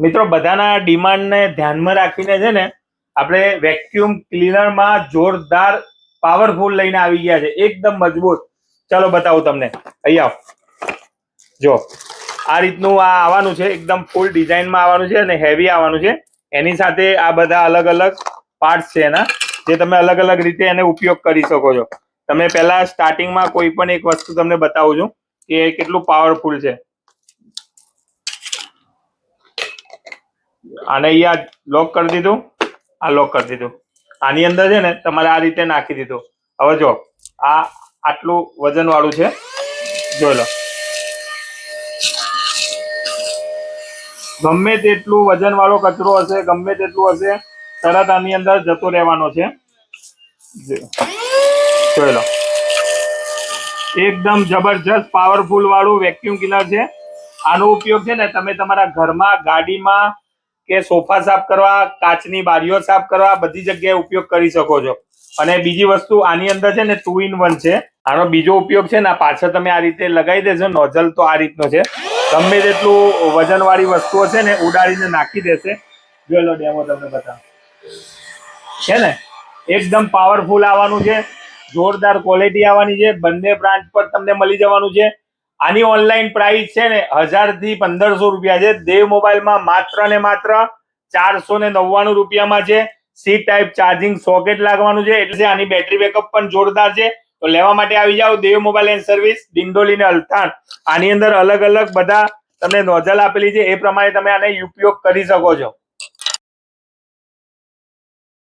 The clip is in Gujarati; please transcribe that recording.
મિત્રો બધાના ડિમાન્ડને ધ્યાનમાં રાખીને છે ને આપણે વેક્યુમ ક્લીનરમાં જોરદાર પાવરફુલ લઈને આવી ગયા છે, એકદમ મજબૂત. ચાલો બતાવું તમને. અહીં આવો, જો આ રીતનું આ આવવાનું છે, એકદમ ફૂલ ડિઝાઇનમાં આવવાનું છે અને હેવી આવવાનું છે. એની સાથે આ બધા અલગ અલગ પાર્ટ્સ છે એના, જે તમે અલગ અલગ રીતે એને ઉપયોગ કરી શકો છો. તમે પહેલા સ્ટાર્ટિંગમાં કોઈ પણ એક વસ્તુ તમને બતાવું છું કે કેટલું પાવરફુલ છે. આને અહીંયા લોક કરી દીધું, આ લોક કરી દીધું. આની અંદર છે ને તમારે આ રીતે નાખી દીધું. હવે જો આ આટલું વજન વાળું છે, જોઈ લો. ગમે તેટલું વજન વાળો કચરો હશે, ગમે તેટલું હશે, તરત આની અંદર જતો રહેવાનો છે. જોઈ લો, એકદમ જબરજસ્ત પાવરફુલ વાળું વેક્યુમ ક્લીનર છે. આનો ઉપયોગ છે ને તમે તમારા ઘરમાં, ગાડીમાં કે સોફા સાફ કરવા, કાચની બારીઓ સાફ કરવા, બધી જગ્યાએ ઉપયોગ કરી શકો છો. અને બીજી વસ્તુ આની અંદર છે ને 2 in 1 છે. આનો બીજો ઉપયોગ છે ને પાછળ તમે આ રીતે લગાવી દેશો, નોઝલ તો આ રીતનો છે. ગમે તેટલું વજન વાળી વસ્તુઓ છે ને ઉડાડીને નાખી દેશે. જોઈ લો, ડેમો તમને બતાવો છે ને, એકદમ પાવરફુલ આવવાનું છે, જોરદાર ક્વોલિટી આવવાની છે. બંને બ્રાન્ડ પર તમને મળી જવાનું છે. આની ઓનલાઈન પ્રાઇસ છે ને 1000 થી 1500 રૂપિયા છે. દેવ મોબાઈલમાં માત્ર ને માત્ર 499 રૂપિયામાં છે. સી ટાઈપ ચાર્જિંગ સોકેટ લાગવાનું છે, એટલે આની બેટરી બેકઅપ પણ જોરદાર છે. તો લેવા માટે આવી જાઓ દેવ મોબાઈલ એન્ડ સર્વિસ, ડિંડોલી ને અલથાણ. આની અંદર અલગ અલગ બધા તમને નોઝલ આપેલી છે, એ પ્રમાણે તમે આને ઉપયોગ કરી શકો છો.